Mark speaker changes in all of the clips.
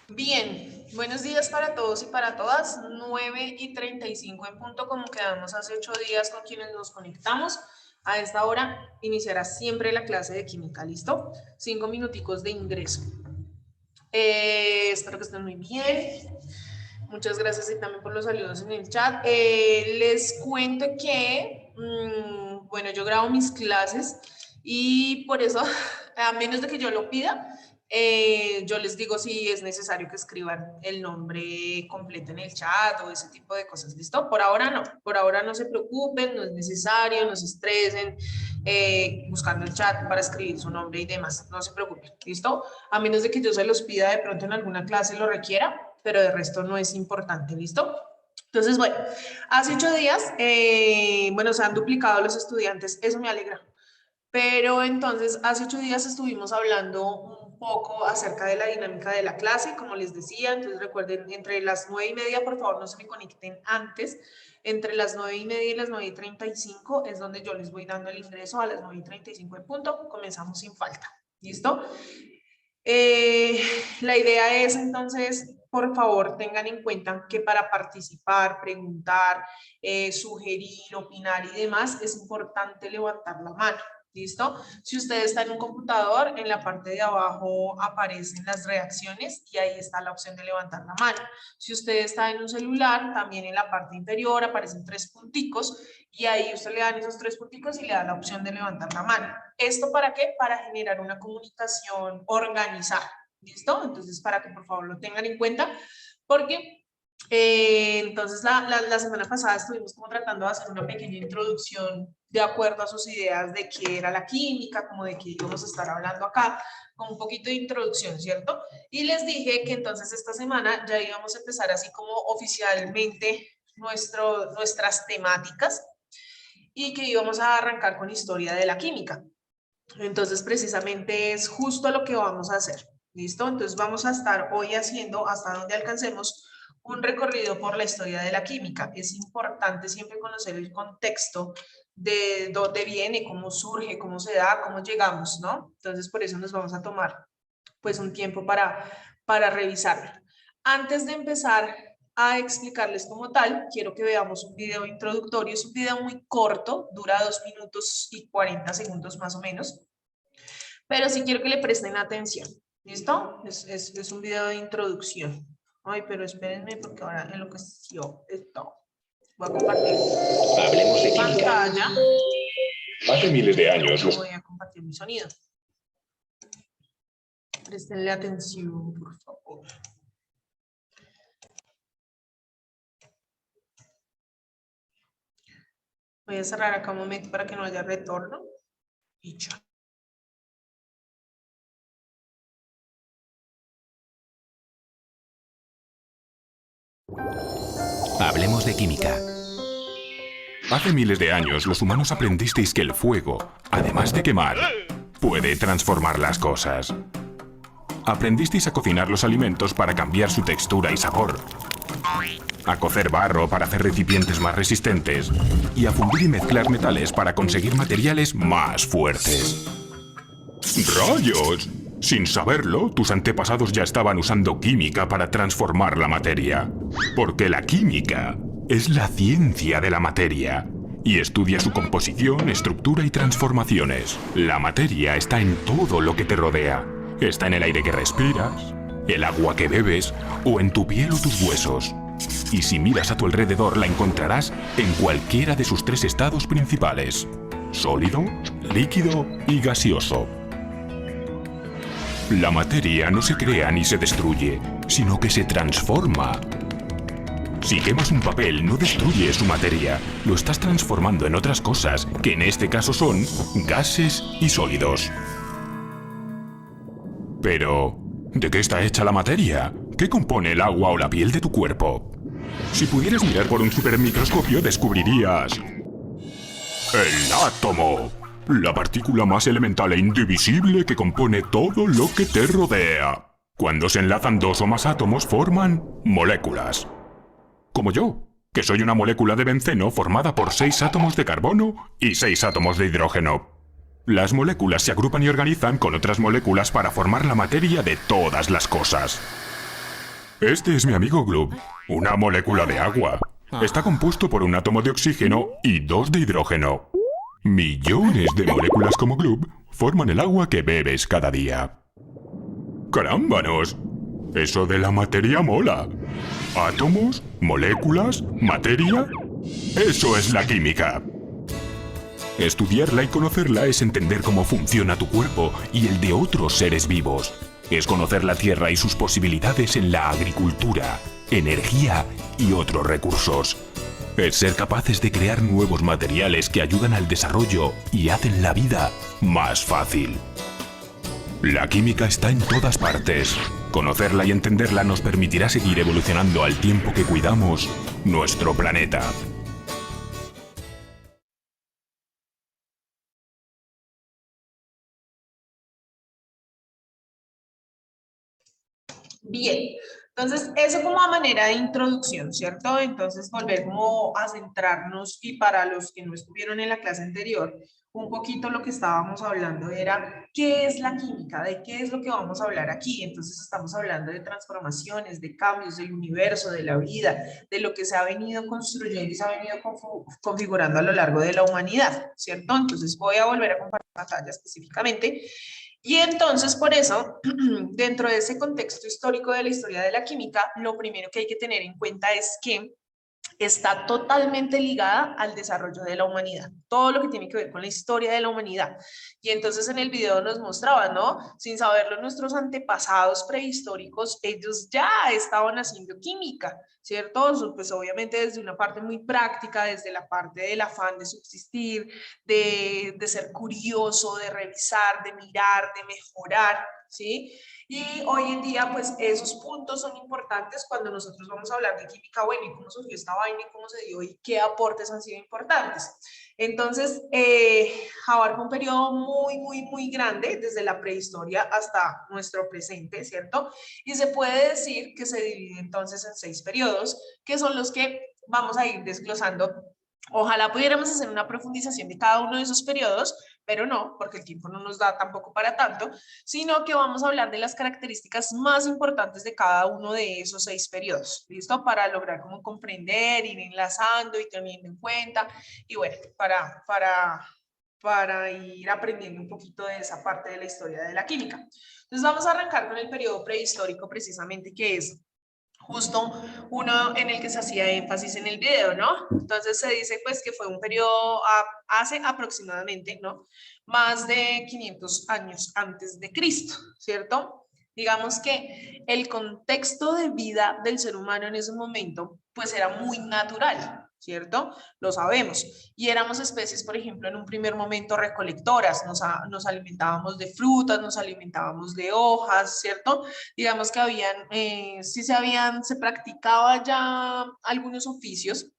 Speaker 1: Bien, buenos días para todos y para todas. 9:35 en punto, como quedamos hace 8 días con quienes nos conectamos. A esta hora iniciará siempre la clase de química, ¿listo? 5 minuticos de ingreso. Espero que estén muy bien. Muchas gracias y también por los saludos en el chat. Les cuento que, bueno, yo grabo mis clases y por eso, a menos de que yo lo pida, yo les digo si es necesario que escriban el nombre completo en el chat o ese tipo de cosas, ¿listo? Por ahora no se preocupen, no es necesario, no se estresen buscando el chat para escribir su nombre y demás, no se preocupen, ¿listo? A menos de que yo se los pida de pronto en alguna clase lo requiera, pero de resto no es importante, ¿listo? Entonces, bueno, hace 8 días, bueno, se han duplicado los estudiantes, eso me alegra. Pero entonces, hace 8 días estuvimos hablando un poco acerca de la dinámica de la clase, como les decía, entonces recuerden, entre las 9:30, por favor, no se me conecten antes, entre las 9:30 y las 9:35 es donde yo les voy dando el ingreso a las 9:35 en punto, comenzamos sin falta, ¿listo? La idea es entonces, por favor, tengan en cuenta que para participar, preguntar, sugerir, opinar y demás, es importante levantar la mano. ¿Listo? Si usted está en un computador, en la parte de abajo aparecen las reacciones y ahí está la opción de levantar la mano. Si usted está en un celular, también en la parte inferior aparecen 3 punticos y ahí usted le dan esos 3 punticos y le da la opción de levantar la mano. ¿Esto para qué? Para generar una comunicación organizada. ¿Listo? Entonces, para que por favor lo tengan en cuenta, porque entonces la semana pasada estuvimos como tratando de hacer una pequeña introducción de acuerdo a sus ideas de qué era la química, como de qué íbamos a estar hablando acá, con un poquito de introducción, ¿cierto? Y les dije que entonces esta semana ya íbamos a empezar así como oficialmente nuestras temáticas y que íbamos a arrancar con historia de la química. Entonces, precisamente es justo lo que vamos a hacer. ¿Listo? Entonces, vamos a estar hoy haciendo, hasta donde alcancemos, un recorrido por la historia de la química. Es importante siempre conocer el contexto de dónde viene, cómo surge, cómo se da, cómo llegamos, ¿no? Entonces, por eso nos vamos a tomar, pues, un tiempo para revisarlo. Antes de empezar a explicarles como tal, quiero que veamos un video introductorio. Es un video muy corto, dura 2 minutos y 40 segundos más o menos, pero sí quiero que le presten atención. ¿Listo? Es un video de introducción. Ay, pero espérenme porque ahora enloqueció esto. Voy a compartir
Speaker 2: Hablemos de química.
Speaker 1: pantalla.
Speaker 2: Hace miles de años
Speaker 1: Voy a compartir mi sonido. Prestenle atención, por favor. Voy a cerrar acá un momento para que no haya retorno. Y ya.
Speaker 3: Hablemos de química.
Speaker 2: Hace miles de años los humanos aprendisteis que el fuego, además de quemar, puede transformar las cosas. Aprendisteis a cocinar los alimentos para cambiar su textura y sabor, a cocer barro para hacer recipientes más resistentes y a fundir y mezclar metales para conseguir materiales más fuertes. ¡Rayos! Sin saberlo, tus antepasados ya estaban usando química para transformar la materia. Porque la química es la ciencia de la materia y estudia su composición, estructura y transformaciones. La materia está en todo lo que te rodea. Está en el aire que respiras, el agua que bebes o en tu piel o tus huesos. Y si miras a tu alrededor la encontrarás en cualquiera de sus 3 estados principales: sólido, líquido y gaseoso. La materia no se crea ni se destruye, sino que se transforma. Si quemas un papel, no destruyes su materia, lo estás transformando en otras cosas, que en este caso son gases y sólidos. Pero, ¿de qué está hecha la materia? ¿Qué compone el agua o la piel de tu cuerpo? Si pudieras mirar por un supermicroscopio, descubrirías el átomo. La partícula más elemental e indivisible que compone todo lo que te rodea. Cuando se enlazan 2 o más átomos forman moléculas. Como yo, que soy una molécula de benceno formada por 6 átomos de carbono y 6 átomos de hidrógeno. Las moléculas se agrupan y organizan con otras moléculas para formar la materia de todas las cosas. Este es mi amigo Glub, una molécula de agua. Está compuesto por un átomo de oxígeno y 2 de hidrógeno. Millones de moléculas como Glub forman el agua que bebes cada día. ¡Carámbanos! Eso de la materia mola. Átomos, moléculas, materia. Eso es la química. Estudiarla y conocerla es entender cómo funciona tu cuerpo y el de otros seres vivos. Es conocer la Tierra y sus posibilidades en la agricultura, energía y otros recursos. Es ser capaces de crear nuevos materiales que ayudan al desarrollo y hacen la vida más fácil. La química está en todas partes. Conocerla y entenderla nos permitirá seguir evolucionando al tiempo que cuidamos nuestro planeta.
Speaker 1: Bien, entonces eso como a manera de introducción, ¿cierto? Entonces volver como a centrarnos y para los que no estuvieron en la clase anterior, un poquito lo que estábamos hablando era qué es la química, de qué es lo que vamos a hablar aquí. Entonces estamos hablando de transformaciones, de cambios del universo, de la vida, de lo que se ha venido construyendo y se ha venido configurando a lo largo de la humanidad, ¿cierto? Entonces voy a volver a compartir pantalla específicamente. Y entonces, por eso, dentro de ese contexto histórico de la historia de la química, lo primero que hay que tener en cuenta es que está totalmente ligada al desarrollo de la humanidad, todo lo que tiene que ver con la historia de la humanidad. Y entonces en el video nos mostraban, ¿no? Sin saberlo, nuestros antepasados prehistóricos, ellos ya estaban haciendo química, ¿cierto? Pues obviamente desde una parte muy práctica, desde la parte del afán de subsistir, de ser curioso, de revisar, de mirar, de mejorar, ¿sí? Y hoy en día, pues esos puntos son importantes cuando nosotros vamos a hablar de química, bueno, y cómo surgió esta vaina, y cómo se dio, y qué aportes han sido importantes. Entonces, abarca un periodo muy grande, desde la prehistoria hasta nuestro presente, ¿cierto? Y se puede decir que se divide entonces en 6 periodos, que son los que vamos a ir desglosando. Ojalá pudiéramos hacer una profundización de cada uno de esos periodos, pero no, porque el tiempo no nos da tampoco para tanto, sino que vamos a hablar de las características más importantes de cada uno de esos 6 periodos, ¿listo? Para lograr como comprender, ir enlazando y teniendo en cuenta, y bueno, para ir aprendiendo un poquito de esa parte de la historia de la química. Entonces vamos a arrancar con el periodo prehistórico precisamente, que es justo uno en el que se hacía énfasis en el video, ¿no? Entonces se dice pues que fue un periodo hace aproximadamente, ¿no? Más de 500 años antes de Cristo, ¿cierto? Digamos que el contexto de vida del ser humano en ese momento pues era muy natural, ¿cierto? Lo sabemos. Y éramos especies, por ejemplo, en un primer momento recolectoras, nos alimentábamos de frutas, nos alimentábamos de hojas, ¿cierto? Digamos que se practicaba ya algunos oficios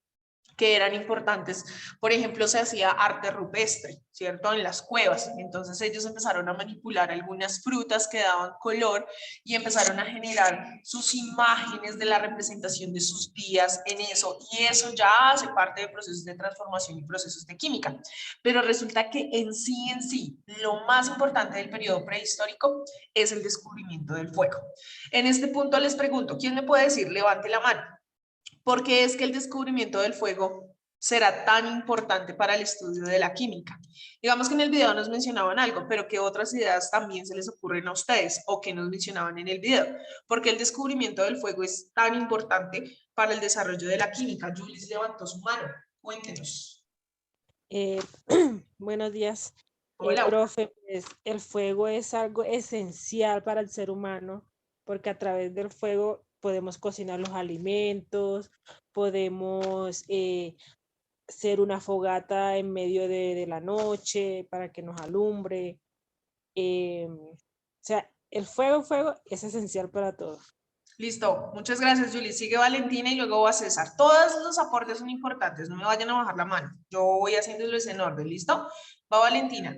Speaker 1: que eran importantes. Por ejemplo, se hacía arte rupestre, ¿cierto? En las cuevas. Entonces ellos empezaron a manipular algunas frutas que daban color y empezaron a generar sus imágenes de la representación de sus días en eso. Y eso ya hace parte de procesos de transformación y procesos de química. Pero resulta que en sí, lo más importante del periodo prehistórico es el descubrimiento del fuego. En este punto les pregunto, ¿quién me puede decir? Levante la mano. ¿Por qué es que el descubrimiento del fuego será tan importante para el estudio de la química? Digamos que en el video nos mencionaban algo, pero ¿qué otras ideas también se les ocurren a ustedes o que nos mencionaban en el video? ¿Por qué el descubrimiento del fuego es tan importante para el desarrollo de la química? Julis levantó su mano. Cuéntenos.
Speaker 4: Eh, buenos días,
Speaker 1: Hola.
Speaker 4: profe. Pues, el fuego es algo esencial para el ser humano porque a través del fuego podemos cocinar los alimentos, podemos hacer una fogata en medio de la noche para que nos alumbre. O sea, el fuego es esencial para todo.
Speaker 1: Listo, muchas gracias, Julie. Sigue Valentina y luego va César. Todos los aportes son importantes, no me vayan a bajar la mano. Yo voy haciéndolos en orden, ¿listo? Va Valentina.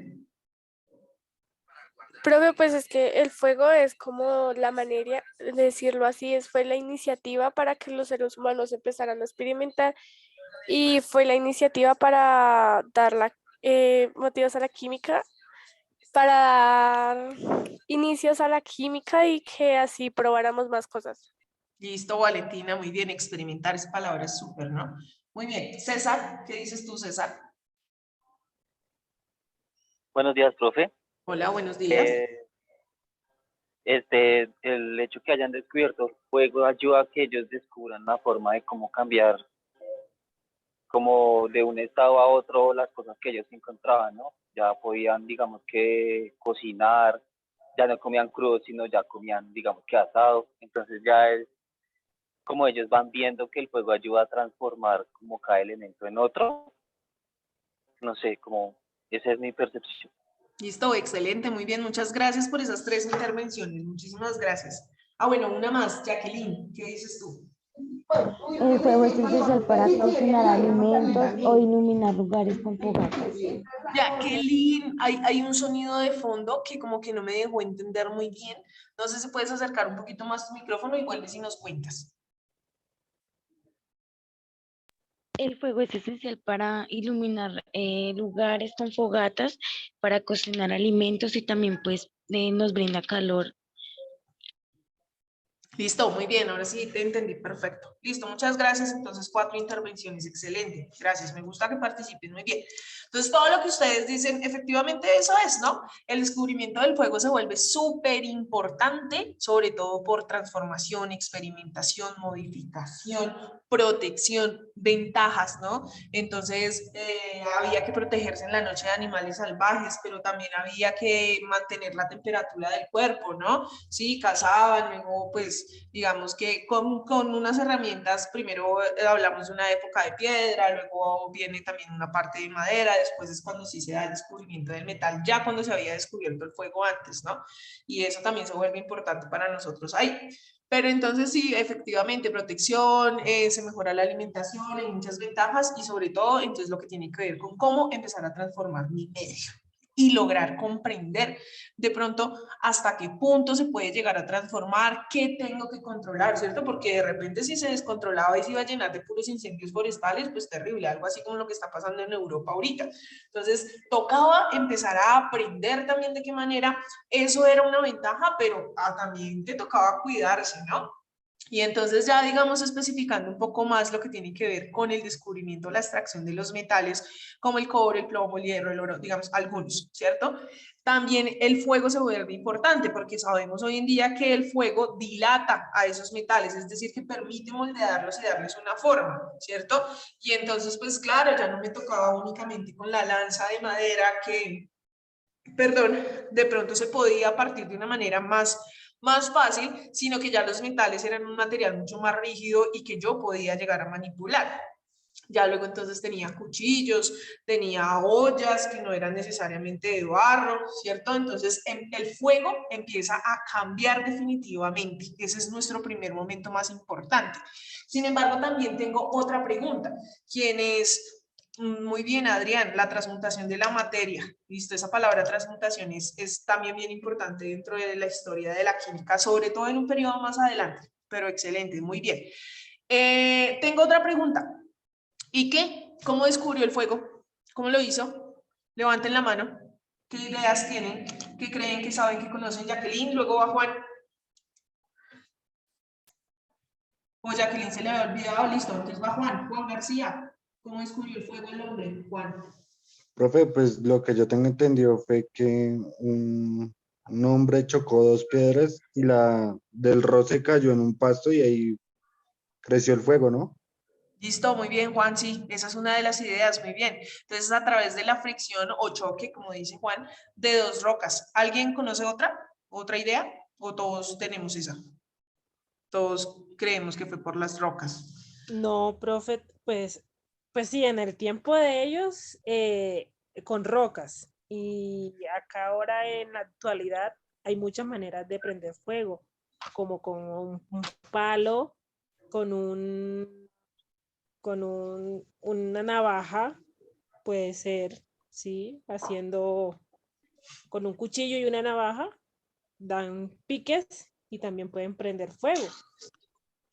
Speaker 5: Profe, pues es que el fuego es como la manera de decirlo así, fue la iniciativa para que los seres humanos empezaran a experimentar y fue la iniciativa para dar motivos a la química, para dar inicios a la química y que así probáramos más cosas.
Speaker 1: Listo, Valentina, muy bien. Experimentar esa palabra es súper, ¿no? Muy bien. César, ¿qué dices tú, César?
Speaker 6: Buenos días, profe.
Speaker 1: Hola, buenos días.
Speaker 6: El hecho que hayan descubierto fuego ayuda a que ellos descubran la forma de cómo cambiar, como de un estado a otro, las cosas que ellos encontraban, ¿no? Ya podían, digamos que cocinar, ya no comían crudo, sino ya comían, digamos que asado. Entonces ya es como ellos van viendo que el fuego ayuda a transformar como cada elemento en otro. No sé, como esa es mi percepción.
Speaker 1: Listo, excelente, muy bien. Muchas gracias por esas 3 intervenciones. Muchísimas gracias. Ah, bueno, una más. Jacqueline, ¿qué dices tú?
Speaker 7: El fuego es esencial para cocinar alimentos o iluminar lugares con fogatas.
Speaker 1: Jacqueline, hay un sonido de fondo que como que no me dejó entender muy bien. No sé si puedes acercar un poquito más tu micrófono y vuelves y nos cuentas.
Speaker 7: El fuego es esencial para iluminar lugares con fogatas, para cocinar alimentos y también pues nos brinda calor.
Speaker 1: Listo, muy bien, ahora sí te entendí perfecto. Listo, muchas gracias. Entonces, 4 intervenciones, excelente. Gracias, me gusta que participen muy bien. Entonces, todo lo que ustedes dicen, efectivamente eso es, ¿no? El descubrimiento del fuego se vuelve súper importante, sobre todo por transformación, experimentación, modificación, protección, ventajas, ¿no? Entonces, había que protegerse en la noche de animales salvajes, pero también había que mantener la temperatura del cuerpo, ¿no? Sí, cazaban, luego pues digamos que con unas herramientas, primero hablamos de una época de piedra, luego viene también una parte de madera, después es cuando sí se da el descubrimiento del metal, ya cuando se había descubierto el fuego antes, ¿no? Y eso también se vuelve importante para nosotros ahí. Pero entonces sí, efectivamente, protección, se mejora la alimentación, hay muchas ventajas y sobre todo, entonces lo que tiene que ver con cómo empezar a transformar mi medio y lograr comprender de pronto hasta qué punto se puede llegar a transformar, qué tengo que controlar, ¿cierto? Porque de repente si se descontrolaba y se iba a llenar de puros incendios forestales, pues terrible, algo así como lo que está pasando en Europa ahorita. Entonces, tocaba empezar a aprender también de qué manera eso era una ventaja, pero también te tocaba cuidarse, ¿no? Y entonces ya, digamos, especificando un poco más lo que tiene que ver con el descubrimiento, la extracción de los metales, como el cobre, el plomo, el hierro, el oro, digamos, algunos, ¿cierto? También el fuego se vuelve importante porque sabemos hoy en día que el fuego dilata a esos metales, es decir, que permite moldearlos y darles una forma, ¿cierto? Y entonces, pues claro, ya no me tocaba únicamente con la lanza de madera que, perdón, de pronto se podía partir de una manera más fácil, sino que ya los metales eran un material mucho más rígido y que yo podía llegar a manipular. Ya luego entonces tenía cuchillos, tenía ollas que no eran necesariamente de barro, ¿cierto? Entonces el fuego empieza a cambiar definitivamente. Ese es nuestro primer momento más importante. Sin embargo, también tengo otra pregunta. ¿Quién es? Muy bien, Adrián, la transmutación de la materia. Listo, esa palabra transmutación es también bien importante dentro de la historia de la química, sobre todo en un periodo más adelante, pero excelente, muy bien. Tengo otra pregunta. ¿Y qué? ¿Cómo descubrió el fuego? ¿Cómo lo hizo? Levanten la mano. ¿Qué ideas tienen? ¿Qué creen que saben que conocen? Jacqueline, luego va Juan. O Jacqueline se le había olvidado, listo. Entonces va Juan. Juan García. ¿Cómo descubrió el fuego el hombre? Juan.
Speaker 8: Profe, pues lo que yo tengo entendido fue que un hombre chocó dos piedras y la del roce cayó en un pasto y ahí creció el fuego, ¿no?
Speaker 1: Listo, muy bien, Juan, sí, esa es una de las ideas, muy bien. Entonces, a través de la fricción o choque, como dice Juan, de dos rocas. ¿Alguien conoce otra? ¿Otra idea? ¿O todos tenemos esa? Todos creemos que fue por las rocas.
Speaker 4: No, profe, pues sí, en el tiempo de ellos, con rocas. Y acá ahora en la actualidad hay muchas maneras de prender fuego, como con un palo, con una navaja, puede ser, sí, haciendo con un cuchillo y una navaja, dan piques y también pueden prender fuego.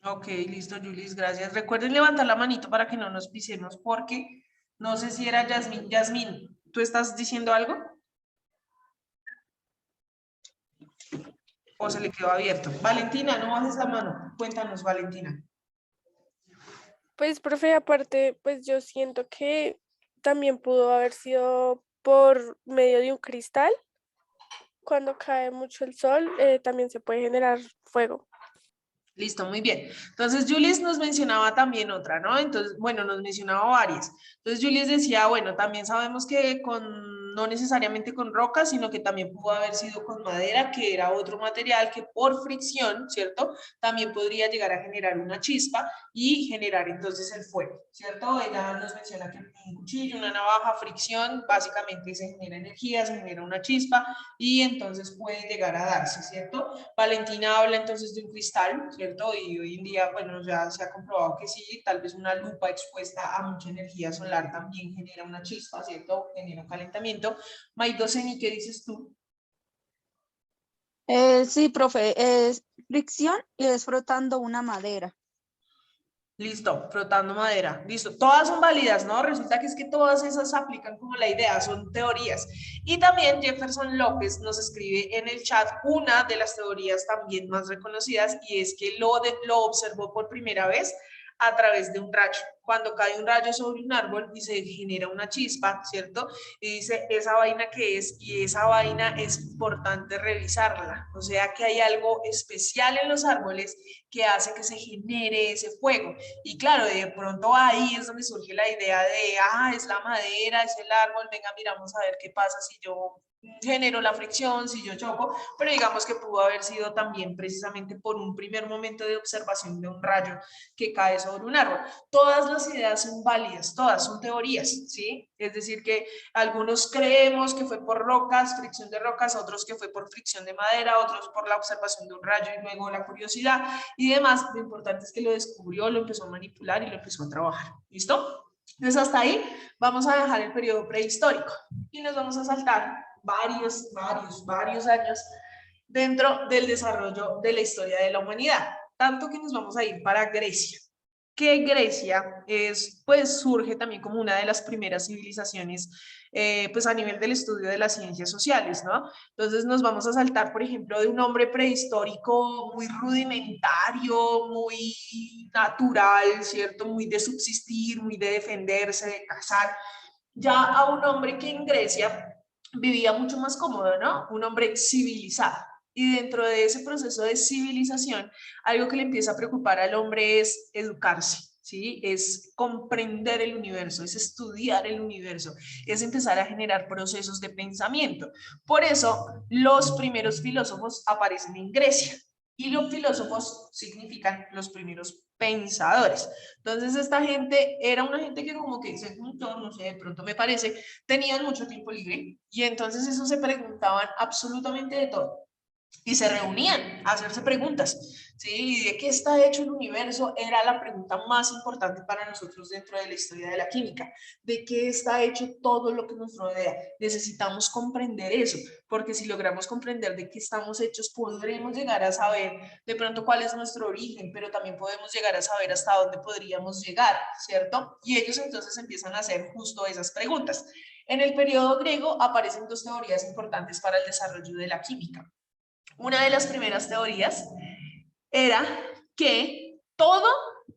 Speaker 1: Ok, listo, Julis, gracias. Recuerden levantar la manito para que no nos pisemos, porque no sé si era Yasmín. Yasmín, ¿tú estás diciendo algo? ¿O se le quedó abierto? Valentina, no bajes la mano. Cuéntanos, Valentina.
Speaker 5: Pues, profe, aparte, pues yo siento que también pudo haber sido por medio de un cristal. Cuando cae mucho el sol, también se puede generar fuego.
Speaker 1: Listo, muy bien. Entonces, Julius nos mencionaba también otra, ¿no? Entonces, bueno, nos mencionaba varias. Entonces, Julius decía, bueno, también sabemos que no necesariamente con rocas, sino que también pudo haber sido con madera, que era otro material que por fricción, ¿cierto? También podría llegar a generar una chispa y generar entonces el fuego, ¿cierto? Ella nos menciona que un cuchillo, una navaja, fricción, básicamente se genera energía, se genera una chispa y entonces puede llegar a darse, ¿cierto? Valentina habla entonces de un cristal, ¿cierto? Y hoy en día, bueno, ya se ha comprobado que sí, tal vez una lupa expuesta a mucha energía solar también genera una chispa, ¿cierto? Genera un calentamiento. Maidoceni, ¿qué dices tú?
Speaker 9: Sí, profe, es fricción y es frotando una madera.
Speaker 1: Listo, frotando madera. Listo, todas son válidas, ¿no? Resulta que es que todas esas aplican como la idea, son teorías. Y también Jefferson López nos escribe en el chat una de las teorías también más reconocidas y es que lo observó por primera vez a través de un rayo. Cuando cae un rayo sobre un árbol y se genera una chispa, ¿cierto? Y dice, ¿esa vaina qué es? Y esa vaina es importante revisarla. O sea que hay algo especial en los árboles que hace que se genere ese fuego. Y claro, de pronto ahí es donde surge la idea de, es la madera, es el árbol, venga, miramos a ver qué pasa si yo genero la fricción, si yo choco, pero digamos que pudo haber sido también precisamente por un primer momento de observación de un rayo que cae sobre un árbol. Todas las ideas son válidas, todas son teorías, ¿sí? Es decir, que algunos creemos que fue por rocas, fricción de rocas, otros que fue por fricción de madera, otros por la observación de un rayo y luego la curiosidad y demás. Lo importante es que lo descubrió, lo empezó a manipular y lo empezó a trabajar. ¿Listo? Entonces hasta ahí vamos a dejar el periodo prehistórico y nos vamos a saltar varios años dentro del desarrollo de la historia de la humanidad, tanto que nos vamos a ir para Grecia, que Grecia pues surge también como una de las primeras civilizaciones pues a nivel del estudio de las ciencias sociales, ¿no? Entonces nos vamos a saltar, por ejemplo, de un hombre prehistórico muy rudimentario, muy natural, ¿cierto? Muy de subsistir, muy de defenderse, de cazar, ya a un hombre que en Grecia vivía mucho más cómodo, ¿no? Un hombre civilizado. Y dentro de ese proceso de civilización, algo que le empieza a preocupar al hombre es educarse, ¿sí? Es comprender el universo, es estudiar el universo, es empezar a generar procesos de pensamiento. Por eso, los primeros filósofos aparecen en Grecia. Y los filósofos significan los primeros pensadores. Entonces esta gente era una gente que como que se juntó, no sé, de pronto me parece, tenían mucho tiempo libre y entonces eso se preguntaban absolutamente de todo y se reunían a hacerse preguntas, ¿sí? ¿Y de qué está hecho el universo? Era la pregunta más importante para nosotros dentro de la historia de la química. ¿De qué está hecho todo lo que nos rodea? Necesitamos comprender eso, porque si logramos comprender de qué estamos hechos, podremos llegar a saber de pronto cuál es nuestro origen, pero también podemos llegar a saber hasta dónde podríamos llegar, ¿cierto? Y ellos entonces empiezan a hacer justo esas preguntas. En el periodo griego aparecen dos teorías importantes para el desarrollo de la química. Una de las primeras teorías era que todo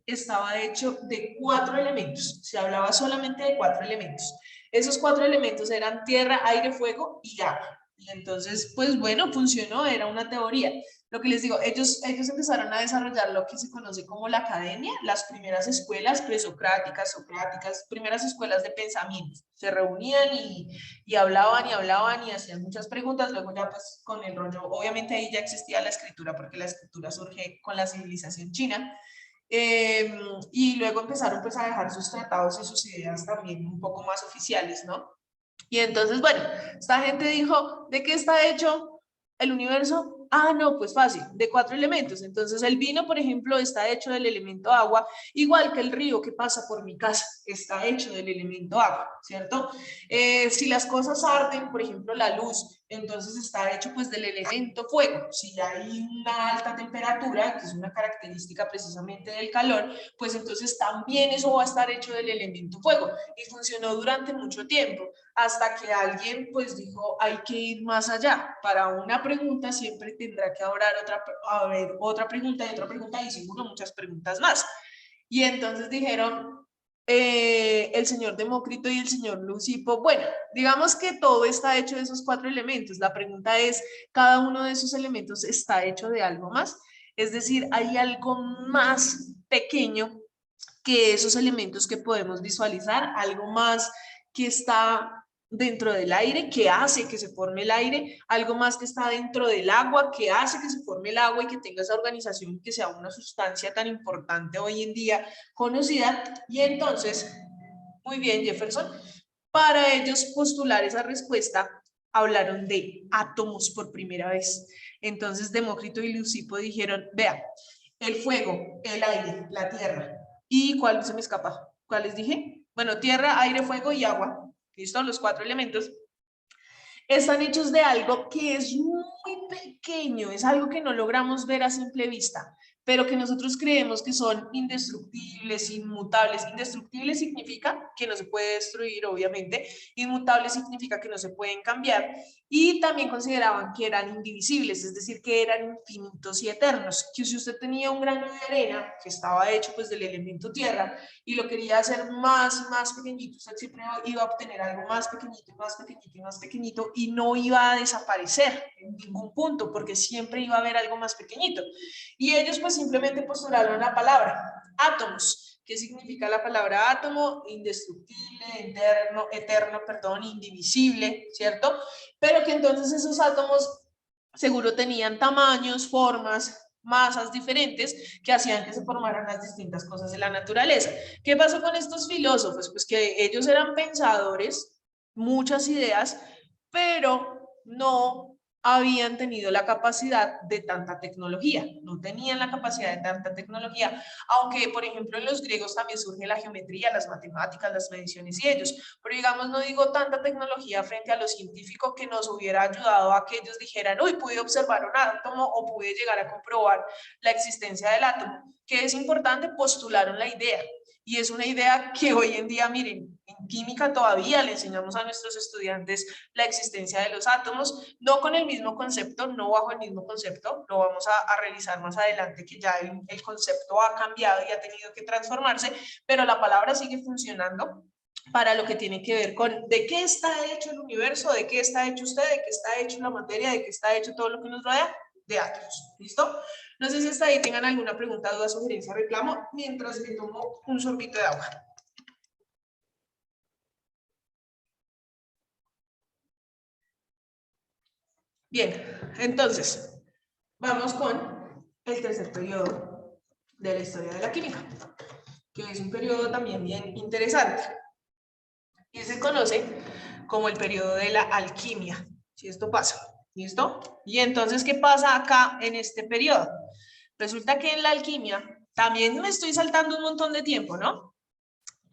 Speaker 1: estaba hecho de 4 elementos. Se hablaba solamente de 4 elementos. Esos 4 elementos eran tierra, aire, fuego y agua. Y entonces, pues bueno, funcionó, era una teoría. Lo que les digo, ellos empezaron a desarrollar lo que se conoce como la academia, las primeras escuelas presocráticas, socráticas, primeras escuelas de pensamiento. Se reunían y hablaban y hacían muchas preguntas. Luego ya pues con el rollo, obviamente ahí ya existía la escritura porque la escritura surge con la civilización china. Y luego empezaron pues a dejar sus tratados y sus ideas también un poco más oficiales, ¿no? Y entonces, bueno, esta gente dijo, ¿de qué está hecho el universo? Ah, no, pues fácil, de 4 elementos. Entonces el vino, por ejemplo, está hecho del elemento agua, igual que el río que pasa por mi casa está hecho del elemento agua, ¿cierto? Si las cosas arden, por ejemplo, la luz, entonces está hecho pues del elemento fuego. Si hay una alta temperatura, que es una característica precisamente del calor, pues entonces también eso va a estar hecho del elemento fuego. Y funcionó durante mucho tiempo, hasta que alguien pues dijo, hay que ir más allá. Para una pregunta siempre tendrá que haber otra pregunta y otra pregunta y seguro muchas preguntas más. Y entonces dijeron, el señor Demócrito y el señor Leucipo, bueno, digamos que todo está hecho de esos 4 elementos. La pregunta es, ¿cada uno de esos elementos está hecho de algo más? Es decir, ¿hay algo más pequeño que esos elementos que podemos visualizar? ¿Algo más que está dentro del aire, que hace que se forme el aire? ¿Algo más que está dentro del agua, que hace que se forme el agua y que tenga esa organización, que sea una sustancia tan importante hoy en día conocida? Y entonces, muy bien, Jefferson, para ellos postular esa respuesta, hablaron de átomos por primera vez. Entonces, Demócrito y Leucipo dijeron, vea, el fuego, el aire, la tierra. ¿Y cuál se me escapa? ¿Cuáles dije? Bueno, tierra, aire, fuego y agua. ¿Listo? Los 4 elementos están hechos de algo que es muy pequeño, es algo que no logramos ver a simple vista, pero que nosotros creemos que son indestructibles, inmutables. Indestructible significa que no se puede destruir, obviamente. Inmutable significa que no se pueden cambiar. Y también consideraban que eran indivisibles, es decir, que eran infinitos y eternos. Que si usted tenía un grano de arena que estaba hecho pues del elemento tierra y lo quería hacer más pequeñito, usted siempre iba a obtener algo más pequeñito, más pequeñito y más pequeñito, y no iba a desaparecer en ningún punto, porque siempre iba a haber algo más pequeñito. Y ellos pues simplemente postularon la palabra átomos. ¿Qué significa la palabra átomo? Indestructible, eterno, indivisible, ¿cierto? Pero que entonces esos átomos seguro tenían tamaños, formas, masas diferentes que hacían que se formaran las distintas cosas de la naturaleza. ¿Qué pasó con estos filósofos? Pues que ellos eran pensadores, muchas ideas, pero no habían tenido la capacidad de tanta tecnología, no tenían la capacidad de tanta tecnología, aunque por ejemplo en los griegos también surge la geometría, las matemáticas, las mediciones y ellos, pero digamos no digo tanta tecnología frente a lo científico que nos hubiera ayudado a que ellos dijeran, uy, pude observar un átomo o pude llegar a comprobar la existencia del átomo. ¿Qué es importante? Postularon la idea. Y es una idea que hoy en día, miren, en química todavía le enseñamos a nuestros estudiantes la existencia de los átomos, no con el mismo concepto, no bajo el mismo concepto, lo vamos a revisar más adelante, que ya el concepto ha cambiado y ha tenido que transformarse, pero la palabra sigue funcionando para lo que tiene que ver con de qué está hecho el universo, de qué está hecho usted, de qué está hecho la materia, de qué está hecho todo lo que nos rodea, de átomos. ¿Listo? No sé si hasta ahí tengan alguna pregunta, duda, sugerencia, reclamo, mientras me tomo un sorbito de agua. Bien, entonces, vamos con el tercer periodo de la historia de la química, que es un periodo también bien interesante. Y se conoce como el periodo de la alquimia, si esto pasa. ¿Listo? Y entonces, ¿qué pasa acá en este periodo? Resulta que en la alquimia, también me estoy saltando un montón de tiempo, ¿no?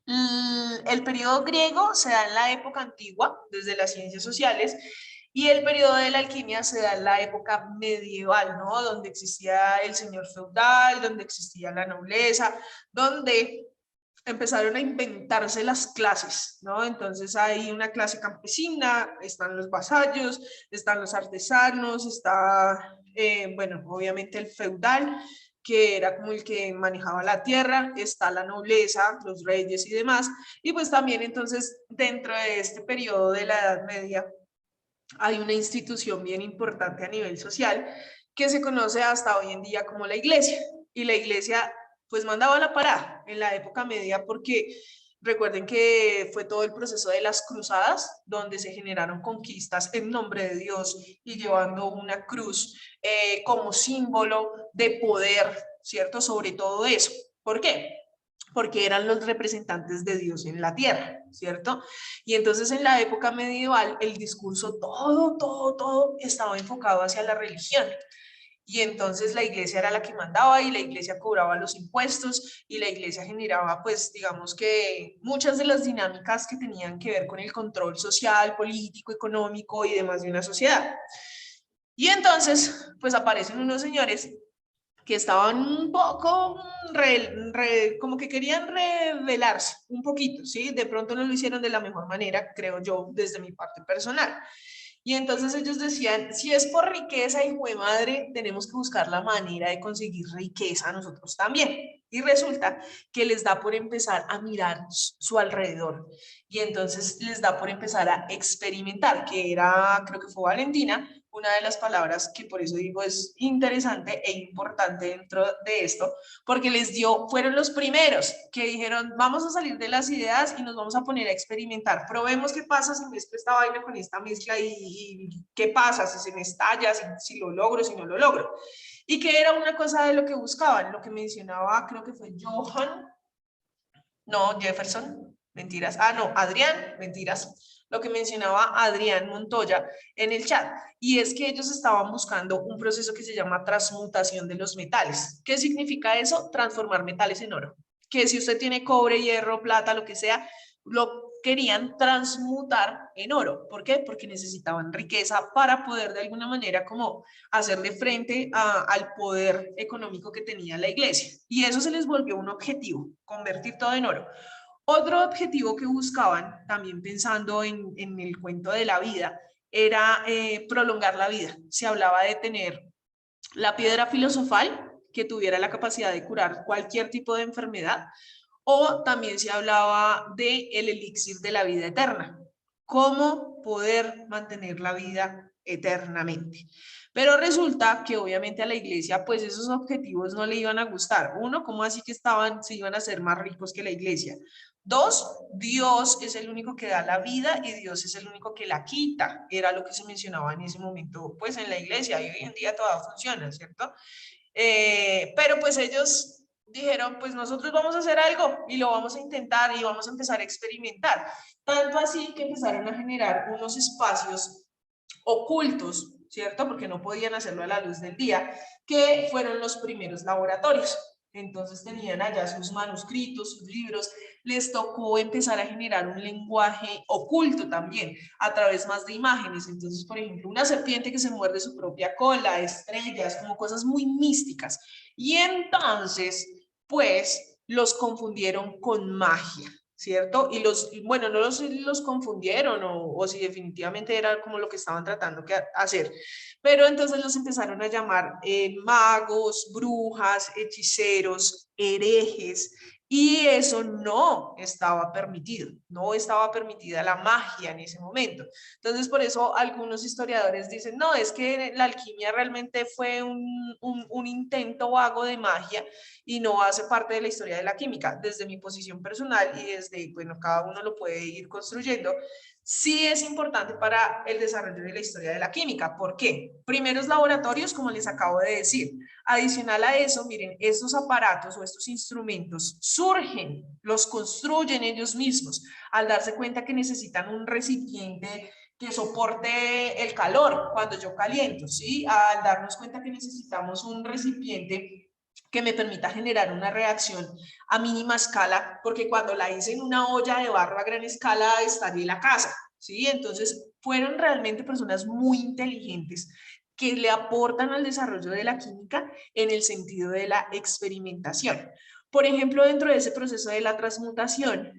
Speaker 1: El periodo griego se da en la época antigua, desde las ciencias sociales, y el periodo de la alquimia se da en la época medieval, ¿no? Donde existía el señor feudal, donde existía la nobleza, donde empezaron a inventarse las clases, ¿no? Entonces hay una clase campesina, están los vasallos, están los artesanos, está, bueno, obviamente el feudal, que era como el que manejaba la tierra, está la nobleza, los reyes y demás, y pues también entonces dentro de este periodo de la Edad Media hay una institución bien importante a nivel social que se conoce hasta hoy en día como la iglesia, y la iglesia pues mandaba la parada en la época media porque recuerden que fue todo el proceso de las cruzadas donde se generaron conquistas en nombre de Dios y llevando una cruz como símbolo de poder, ¿cierto? Sobre todo eso. ¿Por qué? Porque eran los representantes de Dios en la tierra, ¿cierto? Y entonces en la época medieval el discurso, todo estaba enfocado hacia la religión. Y entonces la iglesia era la que mandaba y la iglesia cobraba los impuestos y la iglesia generaba, pues, digamos que muchas de las dinámicas que tenían que ver con el control social, político, económico y demás de una sociedad. Y entonces, pues aparecen unos señores que estaban un poco como que querían revelarse un poquito, ¿sí? De pronto no lo hicieron de la mejor manera, creo yo, desde mi parte personal. Y entonces ellos decían, si es por riqueza, hijo de madre, tenemos que buscar la manera de conseguir riqueza nosotros también. Y resulta que les da por empezar a mirar su alrededor. Y entonces les da por empezar a experimentar, que era, creo que fue Valentina, una de las palabras que por eso digo es interesante e importante dentro de esto, porque fueron los primeros que dijeron, vamos a salir de las ideas y nos vamos a poner a experimentar. Probemos qué pasa si mezclo esta vaina con esta mezcla y qué pasa si se me estalla, si lo logro, si no lo logro. Y que era una cosa de lo que buscaban, lo que mencionaba, creo que fue Jefferson, mentiras, Adrián, mentiras, lo que mencionaba Adrián Montoya en el chat, y es que ellos estaban buscando un proceso que se llama transmutación de los metales. ¿Qué significa eso? Transformar metales en oro. Que si usted tiene cobre, hierro, plata, lo que sea, lo querían transmutar en oro. ¿Por qué? Porque necesitaban riqueza para poder de alguna manera como hacerle frente al poder económico que tenía la iglesia. Y eso se les volvió un objetivo, convertir todo en oro. Otro objetivo que buscaban, también pensando en el cuento de la vida, era prolongar la vida. Se hablaba de tener la piedra filosofal, que tuviera la capacidad de curar cualquier tipo de enfermedad, o también se hablaba del elixir de la vida eterna, cómo poder mantener la vida eternamente. Pero resulta que obviamente a la iglesia pues esos objetivos no le iban a gustar. Uno, ¿cómo así que se iban a hacer más ricos que la iglesia? Dos, Dios es el único que da la vida y Dios es el único que la quita. Era lo que se mencionaba en ese momento pues en la iglesia y hoy en día todavía funciona, ¿cierto? Pero pues ellos dijeron, pues nosotros vamos a hacer algo y lo vamos a intentar y vamos a empezar a experimentar. Tanto así que empezaron a generar unos espacios ocultos, ¿cierto? Porque no podían hacerlo a la luz del día, que fueron los primeros laboratorios. Entonces tenían allá sus manuscritos, sus libros, les tocó empezar a generar un lenguaje oculto también, a través más de imágenes. Entonces, por ejemplo, una serpiente que se muerde su propia cola, estrellas, como cosas muy místicas. Y entonces, pues, los confundieron con magia, ¿cierto? Y bueno, no los confundieron o si definitivamente era como lo que estaban tratando de hacer, pero entonces los empezaron a llamar magos, brujas, hechiceros, herejes, y eso no estaba permitido, no estaba permitida la magia en ese momento. Entonces, por eso algunos historiadores dicen, no, es que la alquimia realmente fue un intento vago de magia y no hace parte de la historia de la química. Desde mi posición personal y desde, bueno, cada uno lo puede ir construyendo, sí es importante para el desarrollo de la historia de la química. ¿Por qué? Primeros laboratorios, como les acabo de decir. Adicional a eso, miren, estos aparatos o estos instrumentos surgen, los construyen ellos mismos al darse cuenta que necesitan un recipiente que soporte el calor cuando yo caliento, ¿sí? Al darnos cuenta que necesitamos un recipiente que me permita generar una reacción a mínima escala, porque cuando la hice en una olla de barro a gran escala estaría la casa, ¿sí? Entonces fueron realmente personas muy inteligentes que le aportan al desarrollo de la química en el sentido de la experimentación. Por ejemplo, dentro de ese proceso de la transmutación,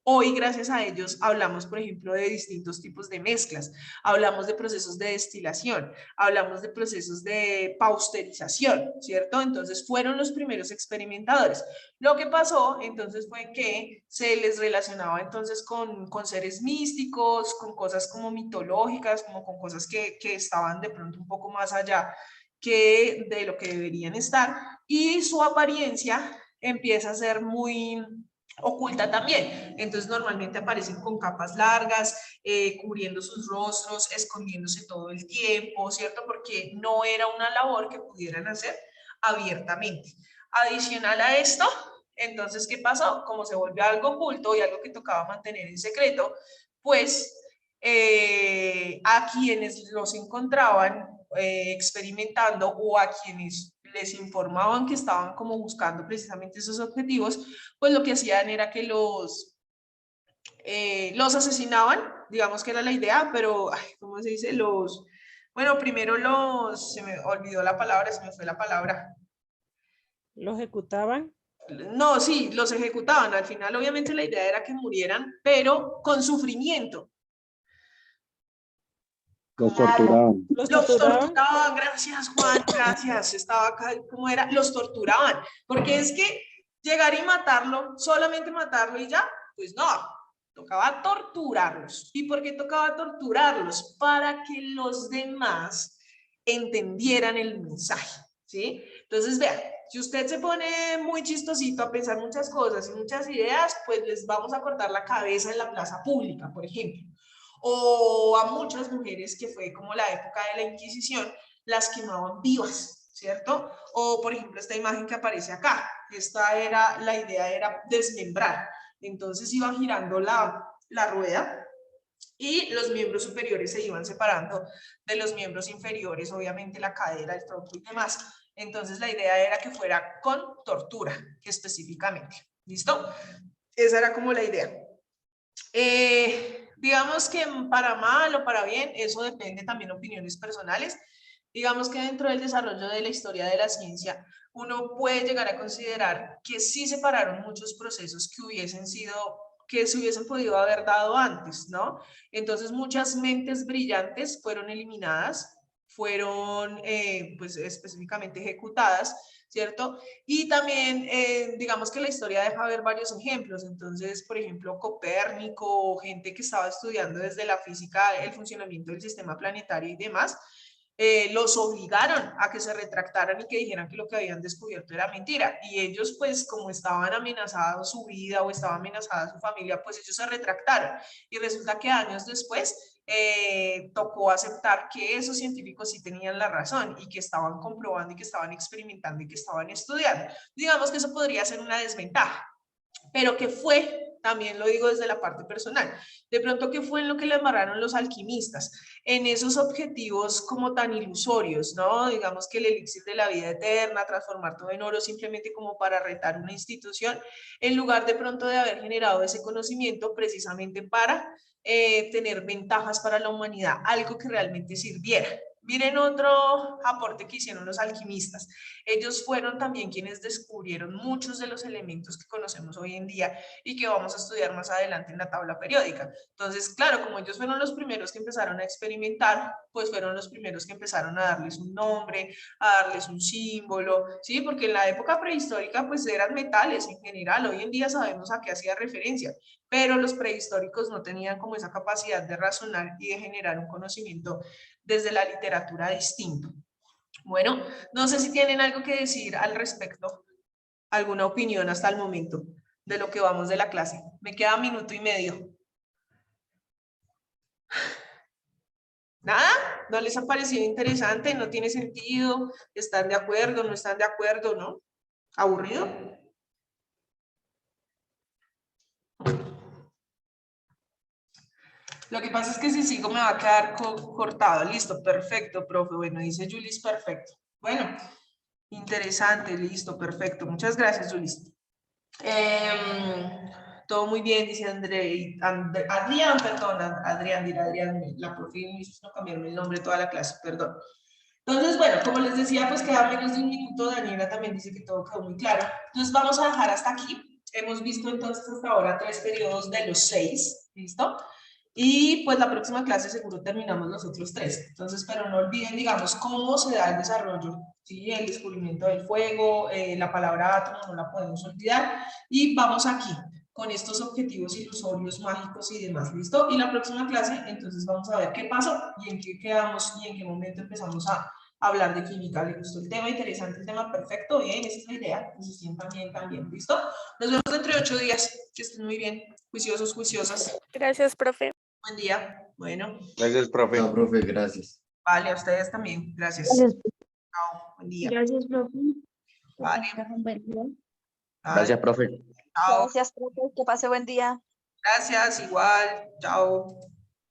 Speaker 1: hoy, gracias a ellos, hablamos, por ejemplo, de distintos tipos de mezclas, hablamos de procesos de destilación, hablamos de procesos de pasteurización, ¿cierto? Entonces, fueron los primeros experimentadores. Lo que pasó, entonces, fue que se les relacionaba, entonces, con seres místicos, con cosas como mitológicas, como con cosas que estaban de pronto un poco más allá que de lo que deberían estar, y su apariencia empieza a ser muy oculta también. Entonces normalmente aparecen con capas largas, cubriendo sus rostros, escondiéndose todo el tiempo, ¿cierto? Porque no era una labor que pudieran hacer abiertamente. Adicional a esto, entonces, ¿qué pasó? Como se volvió algo oculto y algo que tocaba mantener en secreto, pues a quienes los encontraban experimentando o a quienes les informaban que estaban como buscando precisamente esos objetivos, pues lo que hacían era que los asesinaban, digamos que era la idea, pero, ay, ¿cómo se dice? Bueno, primero se me olvidó la palabra, se me fue la palabra.
Speaker 4: ¿Lo ejecutaban?
Speaker 1: No, sí, los ejecutaban. Al final, obviamente, la idea era que murieran, pero con sufrimiento.
Speaker 8: Los torturaban.
Speaker 4: ¿Los
Speaker 1: Los
Speaker 4: torturaban?
Speaker 1: torturaban, gracias Juan, gracias, estaba acá, ¿cómo era? Los torturaban, porque es que llegar y matarlo, solamente matarlo y ya, pues no, tocaba torturarlos. ¿Y por qué tocaba torturarlos? Para que los demás entendieran el mensaje, ¿sí? Entonces, vean, si usted se pone muy chistosito a pensar muchas cosas y muchas ideas, pues les vamos a cortar la cabeza en la plaza pública, por ejemplo. O a muchas mujeres, que fue como la época de la Inquisición, las quemaban vivas, ¿cierto? O por ejemplo esta imagen que aparece acá, la idea era desmembrar, entonces iba girando la rueda y los miembros superiores se iban separando de los miembros inferiores, obviamente la cadera, el tronco y demás. Entonces la idea era que fuera con tortura específicamente, ¿listo? Esa era como la idea. Digamos que para mal o para bien, eso depende también de opiniones personales. Digamos que dentro del desarrollo de la historia de la ciencia, uno puede llegar a considerar que sí separaron muchos procesos que se hubiesen podido haber dado antes, ¿no? Entonces muchas mentes brillantes fueron eliminadas, fueron pues específicamente ejecutadas, ¿cierto? Y también, digamos que la historia deja ver varios ejemplos. Entonces, por ejemplo, Copérnico, gente que estaba estudiando desde la física el funcionamiento del sistema planetario y demás, los obligaron a que se retractaran y que dijeran que lo que habían descubierto era mentira. Y ellos, pues, como estaban amenazados su vida o estaba amenazada su familia, pues ellos se retractaron. Y resulta que años después tocó aceptar que esos científicos sí tenían la razón y que estaban comprobando y que estaban experimentando y que estaban estudiando. Digamos que eso podría ser una desventaja, pero que fue, también lo digo desde la parte personal, de pronto que fue en lo que le amarraron los alquimistas, en esos objetivos como tan ilusorios, ¿no? Digamos que el elixir de la vida eterna, transformar todo en oro simplemente como para retar una institución, en lugar de pronto de haber generado ese conocimiento precisamente para tener ventajas para la humanidad, algo que realmente sirviera. Miren otro aporte que hicieron los alquimistas. Ellos fueron también quienes descubrieron muchos de los elementos que conocemos hoy en día y que vamos a estudiar más adelante en la tabla periódica. Entonces, claro, como ellos fueron los primeros que empezaron a experimentar, pues fueron los primeros que empezaron a darles un nombre, a darles un símbolo, ¿sí? Porque en la época prehistórica, pues eran metales en general. Hoy en día sabemos a qué hacía referencia, pero los prehistóricos no tenían como esa capacidad de razonar y de generar un conocimiento desde la literatura distinto. Bueno, no sé si tienen algo que decir al respecto, alguna opinión hasta el momento de lo que vamos de la clase. Me queda 1 minuto y medio. ¿Nada? ¿No les ha parecido interesante? ¿No tiene sentido? ¿Están de acuerdo? ¿No están de acuerdo? ¿No? ¿Aburrido? Lo que pasa es que si sigo me va a quedar cortado. Listo, perfecto, profe. Bueno, dice Julis, perfecto. Bueno, interesante, listo, perfecto. Muchas gracias, Julis. Todo muy bien, dice Adrián, perdón, Adrián, dirá Adrián, la profe me hizo cambiarme el nombre toda la clase, perdón. Entonces, bueno, como les decía, pues queda menos de 1 minuto. Daniela también dice que todo quedó muy claro. Entonces vamos a dejar hasta aquí. Hemos visto entonces hasta ahora 3 periodos de los 6, ¿listo? Y pues la próxima clase seguro terminamos los otros 3. Entonces, pero no olviden, digamos, cómo se da el desarrollo, ¿sí? El descubrimiento del fuego, la palabra átomo no la podemos olvidar. Y vamos aquí con estos objetivos ilusorios, mágicos y demás, ¿listo? Y la próxima clase, entonces vamos a ver qué pasó y en qué quedamos y en qué momento empezamos a hablar de química. ¿Le gustó el tema? Interesante el tema, perfecto, bien, esa es la idea, que se sientan bien también, ¿listo? Nos vemos dentro de 8 días, que estén muy bien, juiciosos, juiciosas.
Speaker 5: Gracias, profe.
Speaker 1: Buen día, bueno.
Speaker 8: Gracias, profe.
Speaker 9: No, profe, gracias.
Speaker 1: Vale, a ustedes también, gracias.
Speaker 7: Gracias,
Speaker 1: Chao, buen día.
Speaker 7: gracias, profe.
Speaker 1: Vale.
Speaker 7: Buen día.
Speaker 8: Gracias, profe.
Speaker 1: Chao.
Speaker 10: Gracias, profe. Que pase buen día.
Speaker 1: Gracias, igual. Chao.